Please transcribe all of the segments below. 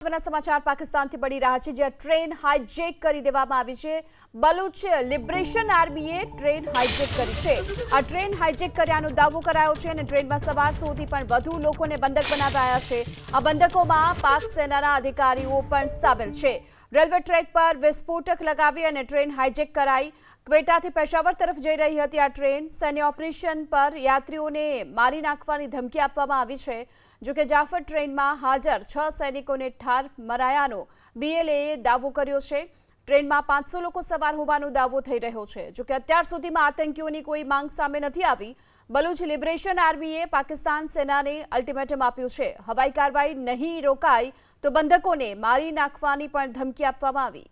समाचार पाकिस्तान बड़ी रहा है ज्યાં ट्रेन हाईजेक કરી દેવામાં આવી છે। બલુચ લિબરેશન આર્મીએ ટ્રેન હાઈજેક કરી છે। આ ટ્રેન હાઈજેક કર્યાનો દાવો કરાયો છે અને ટ્રેનમાં સવાર 100 થી પણ વધુ લોકોને બંધક બનાવાયા છે। આ બંધકોમાં પાક સેનાના અધિકારીઓ પણ સામેલ છે। રેલવે ટ્રેક પર વિસ્ફોટક લગાવી અને ટ્રેન હાઈજેક કરાઈ। ક્વેટાથી પેશાવર તરફ જઈ રહી હતી આ ટ્રેન। સૈન્ય ઓપરેશન પર યાત્રીઓને મારી નાખવાની ધમકી આપવામાં આવી છે। જો કે જાફર ટ્રેનમાં હાજર 6 સૈનિકોને ઠાર મરાયાનો બીએલએએ દાવો કર્યો છે। ટ્રેનમાં 500 લોકો સવાર હોવાનો દાવો થઈ રહ્યો છે। જો કે અત્યાર સુધીમાં આતંકીઓની કોઈ માંગ સામે નથી આવી। બલુચ લિબરેશન આર્મીએ પાકિસ્તાન સેનાને અલ્ટિમેટમ આપ્યું છે। હવાઈ કાર્યવાહી નહીં રોકાય તો બંધકોને મારી નાખવાની પણ ધમકી આપવામાં આવી।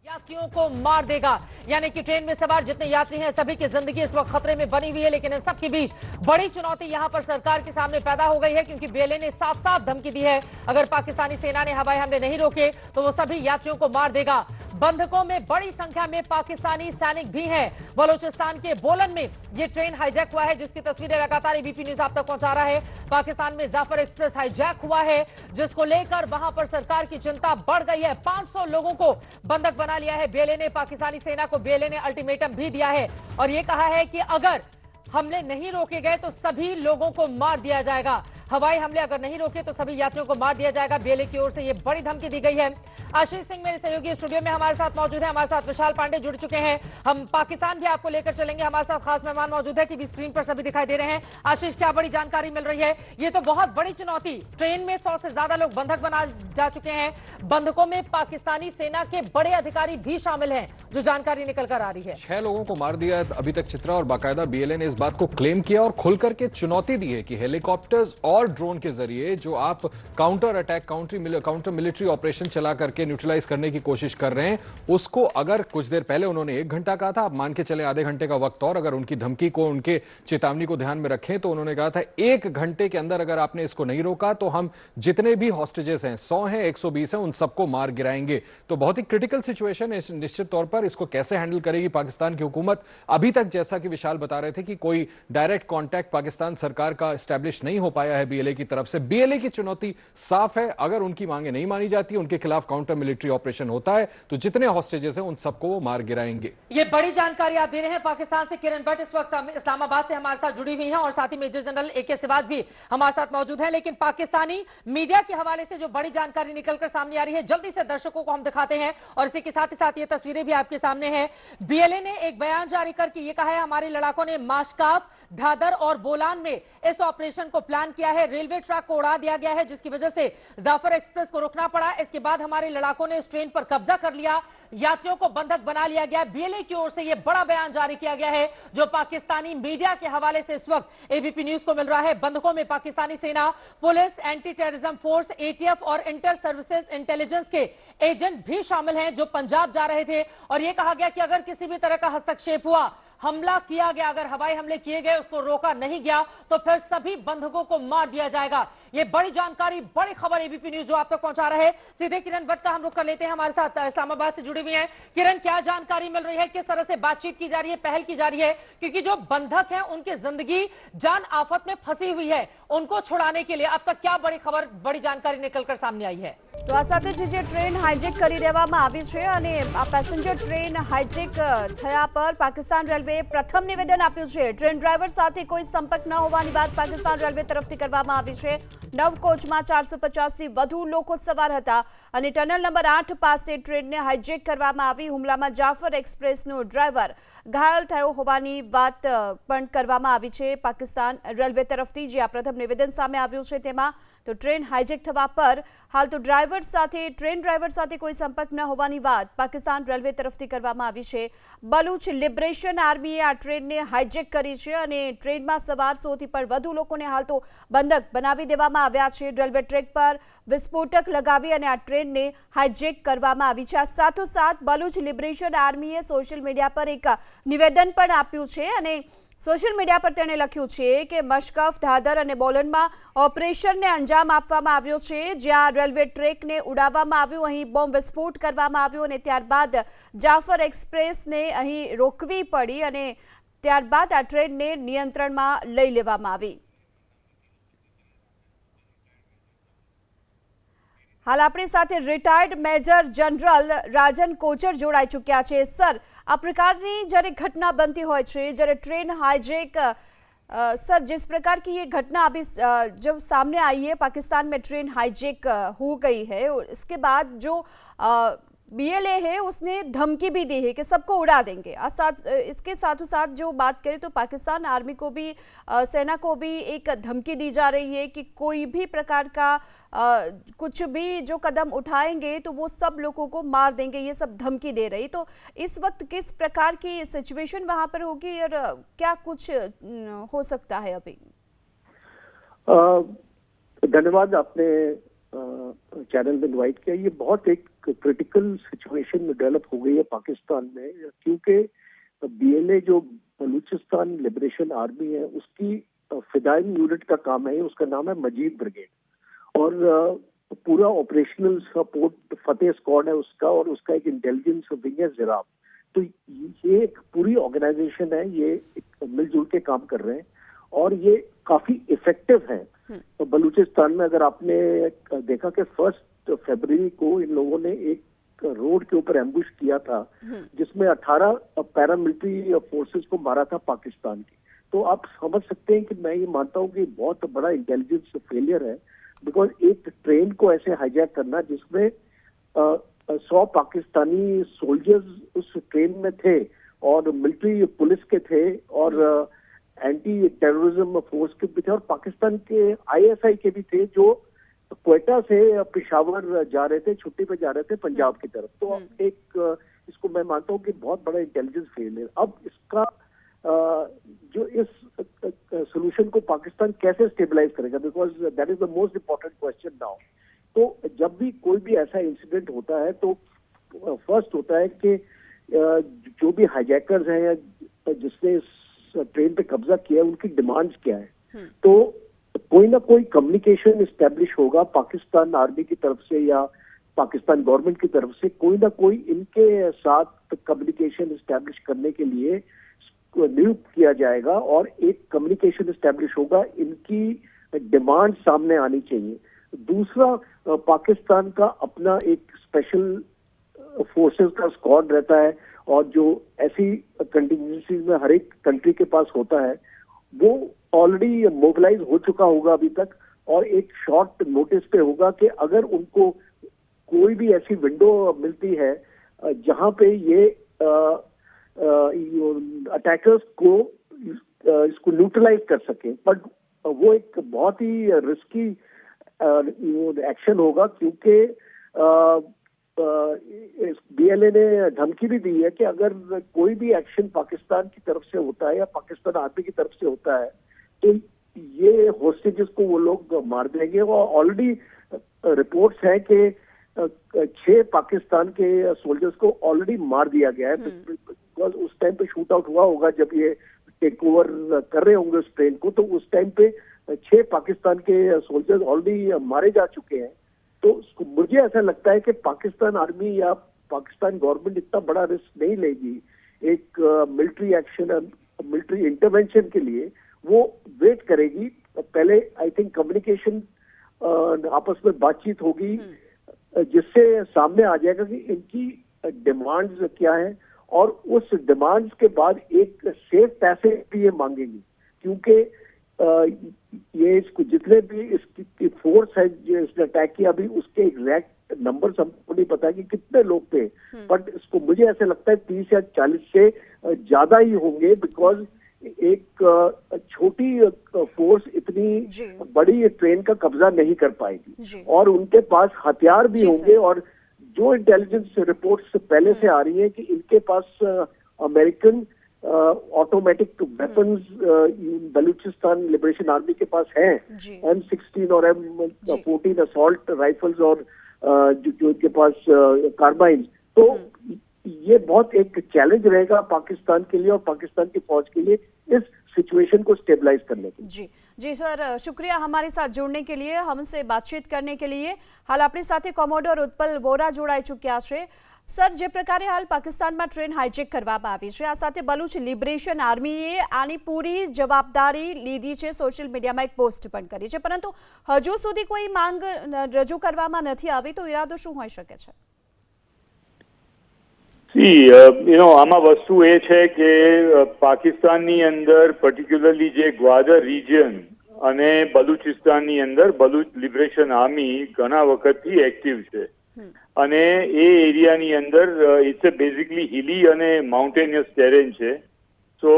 यात्रियों को मार देगा, यानी कि ट्रेन में सवार जितने यात्री हैं सभी की जिंदगी इस वक्त खतरे में बनी हुई है। लेकिन इन सबके बीच बड़ी चुनौती यहां पर सरकार के सामने पैदा हो गई है, क्योंकि बीएलए ने साफ साफ धमकी दी है अगर पाकिस्तानी सेना ने हवाई हमले नहीं रोके तो वो सभी यात्रियों को मार देगा। बंधकों में बड़ी संख्या में पाकिस्तानी सैनिक भी हैं। बलूचिस्तान के बोलन में ये ट्रेन हाईजैक हुआ है, जिसकी तस्वीरें लगातार एबीपी न्यूज आप तक पहुंचा रहा है। पाकिस्तान में जाफर एक्सप्रेस हाईजैक हुआ है, जिसको लेकर वहां पर सरकार की चिंता बढ़ गई है। 500 लोगों को बंधक बना लिया है बीएलए ने। पाकिस्तानी सेना को बीएलए ने अल्टीमेटम भी दिया है और ये कहा है कि अगर हमले नहीं रोके गए तो सभी लोगों को मार दिया जाएगा। हवाई हमले अगर नहीं रोके तो सभी यात्रियों को मार दिया जाएगा। बीएलए की ओर से ये बड़ी धमकी दी गई है। आशीष सिंह मेरे सहयोगी स्टूडियो में हमारे साथ मौजूद है। हमारे साथ विशाल पांडे जुड़ चुके हैं। हम पाकिस्तान भी आपको लेकर चलेंगे। हमारे साथ खास मेहमान मौजूद है, टीवी स्क्रीन पर सभी दिखाई दे रहे हैं। आशीष, क्या बड़ी जानकारी मिल रही है? ये तो बहुत बड़ी चुनौती, ट्रेन में 100 से ज्यादा लोग बंधक बना जा चुके हैं। बंधकों में पाकिस्तानी सेना के बड़े अधिकारी भी शामिल हैं, जो जानकारी निकल कर आ रही है। 6 लोगों को मार दिया है अभी तक चित्रा, और बाकायदा बीएलए ने इस बात को क्लेम किया और खुलकर के चुनौती दी है कि हेलीकॉप्टर्स और ड्रोन के जरिए जो आप counter attack, counter military operation चला करके न्यूट्रलाइज करने की कोशिश कर रहे हैं, उसको अगर कुछ देर पहले उन्होंने 1 घंटा कहा था, अब मान के चले आधे घंटे का वक्त, और अगर उनकी धमकी को, उनके चेतावनी को ध्यान में रखें तो उन्होंने कहा था 1 घंटे के अंदर अगर आपने इसको नहीं रोका तो हम जितने भी हॉस्टेजेस हैं, 100 हैं, 120 हैं, उन सबको मार गिराएंगे। तो बहुत ही क्रिटिकल सिचुएशन है। निश्चित तौर पर इसको कैसे हैंडल करेगी पाकिस्तान की हुकूमत? अभी तक जैसा कि विशाल बता रहे थे कि कोई डायरेक्ट कॉन्टैक्ट पाकिस्तान सरकार का एस्टैब्लिश नहीं हो पाया है बीएलए की तरफ से। बीएलए की चुनौती साफ है, अगर उनकी मांगे नहीं मानी जाती, उनके खिलाफ काउंटर मिलिट्री ऑपरेशन होता है तो जितने हॉस्टेजेस हैं उन सबको वो मार गिराएंगे। ये बड़ी जानकारी आप दे रहे हैं। पाकिस्तान से किरण भट्ट इस वक्त इस्लामाबाद से हमारे साथ जुड़ी हुई हैं और साथ ही मेजर जनरल एके सिवाज भी हमारे साथ मौजूद हैं। लेकिन पाकिस्तानी मीडिया के हवाले से जो बड़ी जानकारी निकलकर सामने आ रही है, जल्दी से दर्शकों को हम दिखाते हैं और इसी के साथ ही साथ ये तस्वीरें भी आपके सामने हैं। बीएलए ने एक बयान जारी करके ये कहा है हमारे लड़ाकों ने माशकाफ, ढादर और बोलान में इस ऑपरेशन को प्लान किया है। रेलवे ट्रैक को उड़ा दिया गया है, जिसकी वजह से जाफर एक्सप्रेस को रोकना पड़ा। इसके बाद हमारे लड़ाकों ने इस ट्रेन पर कब्जा कर लिया, यात्रियों को बंधक बना लिया गया। बीएलए की ओर से यह बड़ा बयान जारी किया गया है, जो पाकिस्तानी मीडिया के हवाले से इस वक्त एबीपी न्यूज को मिल रहा है। बंधकों में पाकिस्तानी सेना, police, anti terrorism force, ETF और इंटर सर्विसेज इंटेलिजेंस के एजेंट भी शामिल हैं, जो पंजाब जा रहे थे। और यह कहा गया कि अगर किसी भी तरह का हस्तक्षेप हुआ, हमला किया गया, अगर हवाई हमले किए गए, उसको रोका नहीं गया तो फिर सभी बंधकों को मार दिया जाएगा। ये बड़ी जानकारी, बड़ी खबर एबीपी न्यूज जो आप तक पहुंचा रहे हैं। सीधे किरण भट्ट का हम रुख कर लेते हैं, हमारे साथ इस्लामाबाद से जुड़ी हुई हैं। किरण, क्या जानकारी मिल रही है? किस तरह से बातचीत की जा रही है, पहल की जा रही है? क्योंकि जो बंधक हैं उनकी जिंदगी जान आफत में फंसी हुई है, उनको छुड़ाने के लिए अब तक क्या बड़ी खबर, बड़ी जानकारी निकलकर सामने आई है? तो आ साथे जे ट्रेन हाईजेक કરી દેવામાં આવી છે અને આ પેસેન્જર ટ્રેન હાઈજેક થયા પર પાકિસ્તાન રેલવે પ્રથમ નિવેદન આપ્યું છે। ટ્રેન ડ્રાઈવર સાથે કોઈ સંપર્ક ન હોવાની વાત પાકિસ્તાન રેલવે તરફથી કરવામાં આવી છે। 9 કોચમાં 450 થી વધુ લોકો સવાર હતા અને ટનલ નંબર 8 પાસે ટ્રેનને હાઈજેક કરવામાં આવી। હુમલામાં જાફર એક્સપ્રેસનો ડ્રાઈવર ઘાયલ થયો હોવાની વાત પણ કરવામાં આવી છે પાકિસ્તાન રેલવે તરફથી। જે આ પ્રથમ નિવેદન સામે આવ્યું છે તેમાં તો ટ્રેન હાઈજેક થવા પર હાલ તો ટ્રેન ડ્રાઈવર સાથે કોઈ સંપર્ક ન હોવાની વાત પાકિસ્તાન રેલવે તરફથી કરવામાં આવી છે। બલુચ લિબરેશન આર્મીએ આ ટ્રેનને હાઈજેક કરી છે અને ટ્રેનમાં સવાર 100 થી પણ વધુ લોકોને હાલ તો બંધક બનાવી દેવામાં આવ્યા છે। રેલવે ટ્રેક પર વિસ્ફોટક લગાવી અને આ ટ્રેનને હાઈજેક કરવામાં આવી છે। આ સાથોસાથ બલુચ લિબરેશન આર્મીએ સોશિયલ મીડિયા પર એક નિવેદન પણ આપ્યું છે અને સોશિયલ મીડિયા પર તેણે લખ્યું છે કે મશકફ, ધાદર અને બોલનમાં ઓપરેશનને અંજામ આપવામાં આવ્યો છે, જ્યાં રેલવે ટ્રેકને ઉડાવવામાં આવ્યું, અહીં બોમ્બ વિસ્ફોટ કરવામાં આવ્યો અને ત્યારબાદ જાફર એક્સપ્રેસને અહીં રોકવી પડી અને ત્યારબાદ આ ટ્રેનને નિયંત્રણમાં લઈ લેવામાં આવી। હાલ આપણી સાથે રિટાયર્ડ મેજર જનરલ રાજન કોચર જોડાઈ ચૂક્યા છે। સર, આ પ્રકારની જ્યારે ઘટના બનતી હોય છે, જ્યારે ટ્રેન हाईजैक, सर जिस प्रकार की ये घटना अभी जब सामने आई है, पाकिस्तान में ट्रेन हाईजैक हो गई है, इसके बाद जो बीएलए है उसने धमकी भी दी है कि सबको उड़ा देंगे। इसके साथों साथ जो बात करें तो पाकिस्तान आर्मी को भी, सेना को भी एक धमकी दी जा रही है कि कोई भी प्रकार का कुछ भी जो कदम उठाएंगे तो वो सब लोगों को मार देंगे, ये सब धमकी दे रही। तो इस वक्त किस प्रकार की सिचुएशन वहां पर होगी और क्या कुछ हो सकता है अभी? धन्यवाद, आपने चैनल में इनवाइट किया। ये बहुत एक क्रिटिकल सिचुएशन में डेवलप हो गई है पाकिस्तान में, क्योंकि बीएलए जो बलूचिस्तान लिबरेशन आर्मी है उसकी फिदाइन यूनिट का काम है, उसका नाम है मजीद ब्रिगेड, और पूरा ऑपरेशनल सपोर्ट फतेह स्क्वाड है उसका, और उसका एक इंटेलिजेंस विंग है जिराफ। तो ये एक पूरी ऑर्गेनाइजेशन है, ये मिलजुल के काम कर रहे हैं और ये काफी इफेक्टिव है। तो बलूचिस्तान में अगर आपने देखा कि 1 फरवरी को इन लोगों ने एक रोड के ऊपर एम्बुश किया था जिसमें 18 पैरामिलिट्री फोर्सेस को मारा था पाकिस्तान की। तो आप समझ सकते हैं कि मैं ये मानता हूँ कि बहुत बड़ा इंटेलिजेंस फेलियर है, बिकॉज एक ट्रेन को ऐसे हाईजैक करना जिसमें 100 पाकिस्तानी सोल्जर्स उस ट्रेन में थे और मिलिट्री पुलिस के थे और एंटी टेररिज्म फोर्स के भी थे और पाकिस्तान के आईएसआई के भी थे, जो क्वेटा से पेशावर जा रहे थे, छुट्टी पे जा रहे थे पंजाब की तरफ। तो एक इसको मैं मानता हूँ कि बहुत बड़ा इंटेलिजेंस फेलियर। अब इसका जो इस सोल्यूशन को पाकिस्तान कैसे स्टेबलाइज करेगा, because that is the most important question now. तो जब भी कोई भी ऐसा इंसिडेंट होता है तो फर्स्ट होता है कि जो भी हाईजैकर्स हैं या जिसने ट्रेन पे कब्जा किया है उनकी डिमांड्स क्या है। तो कोई ना कोई कम्युनिकेशन इस्टेब्लिश होगा पाकिस्तान आर्मी की तरफ से या पाकिस्तान गवर्नमेंट की तरफ से, कोई ना कोई इनके साथ कम्युनिकेशन इस्टेब्लिश करने के लिए नियुक्त किया जाएगा और एक कम्युनिकेशन इस्टेब्लिश होगा, इनकी डिमांड सामने आनी चाहिए। दूसरा, पाकिस्तान का अपना एक स्पेशल फोर्सेस का स्क्वाड रहता है और जो ऐसी कंटिजेंसीज में हर एक कंट्री के पास होता है वो ऑलरेडी मोबिलाइज हो चुका होगा अभी तक, और एक शॉर्ट नोटिस पे होगा कि अगर उनको कोई भी ऐसी विंडो मिलती है जहां पे ये अटैकर्स को इसको न्यूट्रलाइज कर सके, बट वो एक बहुत ही रिस्की एक्शन होगा, क्योंकि बीएलए ने धमकी भी दी है कि अगर कोई भी एक्शन पाकिस्तान की तरफ से होता है या पाकिस्तान आर्मी की तरफ से होता है तो ये होस्टेजेस को वो लोग मार देंगे। और ऑलरेडी रिपोर्ट्स हैं कि 6 पाकिस्तान के सोल्जर्स को ऑलरेडी मार दिया गया है, बिकॉज उस टाइम पे शूट आउट हुआ होगा जब ये टेक ओवर कर रहे होंगे उस ट्रेन को, तो उस टाइम पे 6 पाकिस्तान के सोल्जर्स ऑलरेडी मारे जा चुके हैं। तो मुझे ऐसा लगता है कि पाकिस्तान आर्मी या पाकिस्तान गवर्नमेंट इतना बड़ा रिस्क नहीं लेगी एक मिलिट्री एक्शन, मिलिट्री इंटरवेंशन के लिए। वो वेट करेगी, पहले आई थिंक कम्युनिकेशन आपस में बातचीत होगी जिससे सामने आ जाएगा कि इनकी डिमांड्स क्या है, और उस डिमांड्स के बाद एक सेफ पैसे भी ये मांगेंगी, क्योंकि ये इसको जितने भी इसकी फोर्स है जो इसने अटैक किया, अभी उसके एग्जैक्ट नंबर हमको नहीं पता कि कितने लोग थे, बट इसको मुझे ऐसे लगता है 30 या 40 से ज्यादा ही होंगे, बिकॉज एक छोटी फोर्स इतनी बड़ी ट्रेन का कब्जा नहीं कर पाएगी और उनके पास हथियार भी होंगे। और जो इंटेलिजेंस रिपोर्ट्स पहले से आ रही है कि इनके पास American automatic weapons Balochistan liberation army के पास है, M16 और M14 असॉल्ट राइफल्स और जो इनके पास कार्बाइन। तो ये बहुत एक चैलेंज रहेगा पाकिस्तान के लिए और पाकिस्तान की फौज के लिए इस सिचुएशन को स्टेबलाइज करने के लिए। जी सर, शुक्रिया हमारे साथ जुड़ने के लिए, हमसे बातचीत करने के लिए। हाल अपनी साथे કોમોડોર ઉત્પલ વોરા જોડાઈ ચૂક્યા છે। સર, જે પ્રકારે હાલ પાકિસ્તાનમાં ટ્રેન હાઇજેક કરવામાં આવી છે, આ સાથે બલુચ લિબરેશન આર્મીએ આની પૂરી જવાબદારી લીધી છે, સોશિયલ મીડિયામાં એક પોસ્ટ પણ કરી છે, પરંતુ હજુ સુધી કોઈ માંગ રજૂ કરવામાં નથી આવી, તો ઈરાદો શું હોઈ શકે છે? આમાં વસ્તુ એ છે કે પાકિસ્તાનની અંદર પર્ટિક્યુલરલી જે ગ્વાદર રિજિયન અને બલુચિસ્તાનની અંદર બલુચ લિબરેશન આર્મી ઘણા વખતથી એક્ટિવ છે અને એ એરિયાની અંદર ઇટ્સ એ બેઝિકલી હિલી અને માઉન્ટેનિયસ ટેરેન છે, તો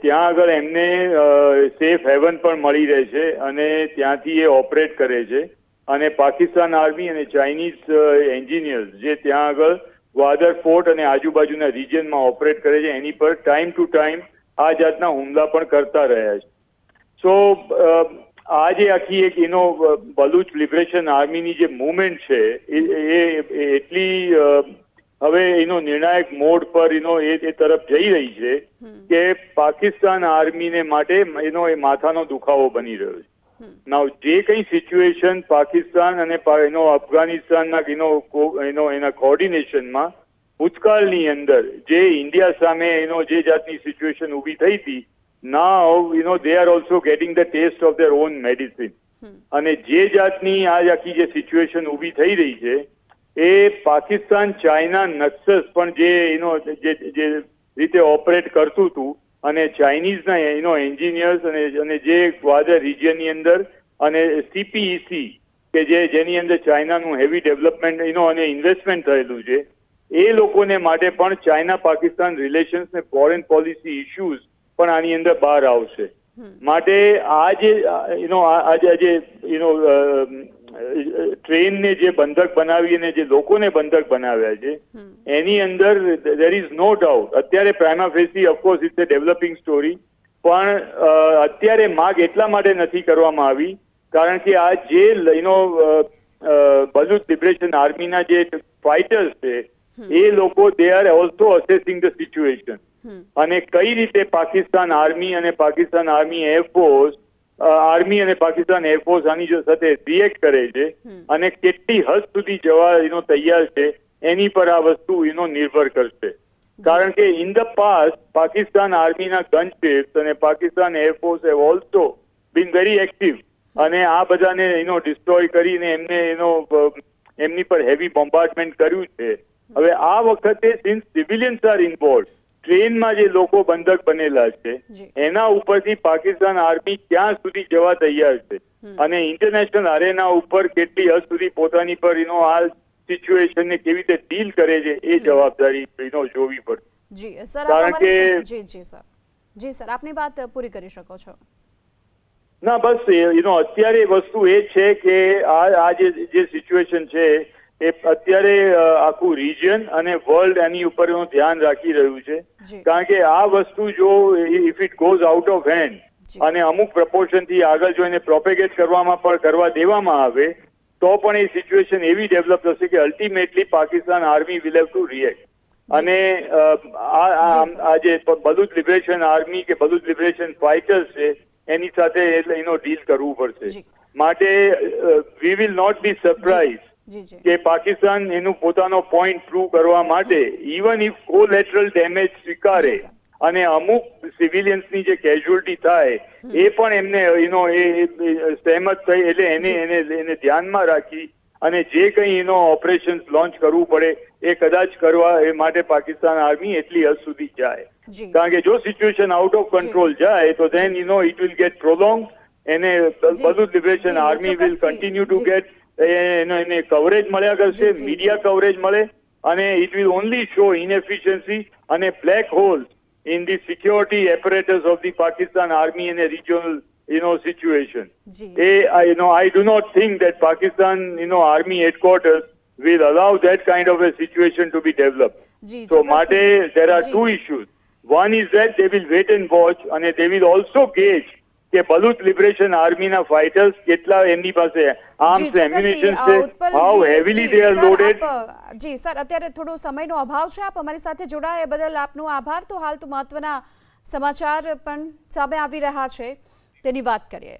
ત્યાં આગળ એમને સેફ હેવન પણ મળી રહે છે અને ત્યાંથી એ ઓપરેટ કરે છે અને પાકિસ્તાન આર્મી અને ચાઇનીઝ એન્જિનિયર્સ જે ત્યાં આગળ ગ્વાદર ફોર્ટ અને આજુબાજુના રિજિયનમાં ઓપરેટ કરે છે એની પર ટાઈમ ટુ ટાઈમ આ જાતના હુમલા પણ કરતા રહ્યા છે। સો આ જે આખી એક બલુચ લિબરેશન આર્મીની જે મુવમેન્ટ છે એ એટલી હવે નિર્ણાયક મોડ પર એ તરફ જઈ રહી છે કે પાકિસ્તાન આર્મીને માટે એ માથાનો દુખાવો બની રહ્યો છે। નાવ જે કઈ સિચ્યુએશન પાકિસ્તાન અને અફઘાનિસ્તાનના એના કોર્ડિનેશનમાં ભૂતકાળની અંદર જે ઇન્ડિયા સામે જે જાતની સિચ્યુએશન ઊભી થઈ હતી, now they are also getting the taste of their own medicine અને જે જાતની આખી જે સિચ્યુએશન ઊભી થઈ રહી છે એ પાકિસ્તાન ચાઇના નક્સસ પણ જે રીતે ઓપરેટ કરતું હતું અને ચાઇનીઝના એન્જિનિયર્સ અને જે ગ્વાદર રિજિયનની અંદર અને CPEC કે જેની અંદર ચાઇનાનું હેવી ડેવલપમેન્ટ અને ઇન્વેસ્ટમેન્ટ થયેલું છે, એ લોકોને માટે પણ ચાઇના પાકિસ્તાન રિલેશન્સ ને ફોરેન પોલિસી ઇશ્યુઝ પણ આની અંદર બહાર આવશે। માટે આજે ટ્રેનને જે બંધક બનાવી અને જે લોકોને બંધક બનાવ્યા છે એની અંદર there is no doubt અત્યારે prima facie of course it's a developing story, પણ અત્યારે માગ એટલા માટે નથી કરવામાં આવી કારણ કે આ જે બલુચ લિબરેશન આર્મીના જે ફાઇટર્સ છે એ લોકો they are also અસેસિંગ the situation અને કઈ રીતે પાકિસ્તાન આર્મી અને પાકિસ્તાન આર્મી એરફોર્સ અને પાકિસ્તાન એરફોર્સ આની સાથે રિએક્ટ કરે છે અને કેટલી હદ સુધી જવા તૈયાર છે એની પર આ વસ્તુ નિર્ભર કરશે। કારણ કે ઇન ધ પાસ્ટ પાકિસ્તાન આર્મીના ગનશિપ્સ અને Pakistan air force have also been very active અને આ બધાને ડિસ્ટ્રોય કરીને એમને એમની પર હેવી બોમ્બાર્ડમેન્ટ કર્યું છે। હવે આ વખતે સિન્સ સિવિલિયન્સ આર ઇન્વોલ્વ, ટ્રેનમાં જે લોકો બંધક બનેલા છે એના ઉપરથી પાકિસ્તાન આર્મી ક્યાં સુધી જવા તૈયાર છે અને ઇન્ટરનેશનલ અરેના ઉપર કેટલી હદ સુધી પોતાની પર આ સિચ્યુએશનને કેવી રીતે ડીલ કરે છે એ જવાબદારી જોવી પડશે। જી સર, કારણ કે જી સર આપની વાત પૂરી કરી શકો છો। ના બસ અત્યારે વસ્તુ એ છે કે આ જે સિચ્યુએશન છે એ અત્યારે આખું રિજિયન અને વર્લ્ડ એની ઉપર ધ્યાન રાખી રહ્યું છે કારણ કે આ વસ્તુ જો if it goes out of hand અને અમુક પ્રપોર્શનથી આગળ જો એને પ્રોપેગેટ કરવા દેવામાં આવે તો પણ એ સિચ્યુએશન એવી ડેવલપ થશે કે ultimately Pakistan army will have to react અને આ જે બલુચ લિબરેશન આર્મી કે બલુચ લિબરેશન ફાઇટર્સ છે એની સાથે ડીલ કરવું પડશે। માટે we will not be surprised કે પાકિસ્તાન એનું પોતાનો પોઈન્ટ પ્રૂવ કરવા માટે ઇવન ઇફ કોલેટરલ ડેમેજ સ્વીકારે અને અમુક સિવિલિયન્સની જે કેઝ્યુઅલ્ટી થાય એ પણ એમને સહેમત થઈ એટલે એને ધ્યાનમાં રાખી અને જે કંઈ ઓપરેશન્સ લોન્ચ કરવું પડે એ કદાચ કરવા એ માટે પાકિસ્તાન આર્મી એટલી હદ સુધી જાય કારણ કે જો સિચ્યુએશન આઉટ ઓફ કંટ્રોલ જાય તો then it will get prolong and Baloch liberation army will continue to get an coverage મળ્યા કરશે, મીડિયા કવરેજ મળે અને it will only show inefficiency અને black holes in the security apparatus of the Pakistan army અને regional situation. I do not think that Pakistan army headquarters will allow that kind of a situation to be developed. So Mate, there are two issues. One is that they will wait and watch and they will also gauge કે Baloch liberation આર્મીના fighters કેટલા એમની પાસે arms ammunition છે, how heavily they are loaded. જી sir, અત્યારે થોડો સમયનો અભાવ છે, આપ અમારી સાથે જોડાયા બદલ આપનો આભાર। તો હાલ તો મહત્વના સમાચાર પણ સામે આવી રહ્યા છે તેની વાત કરીએ।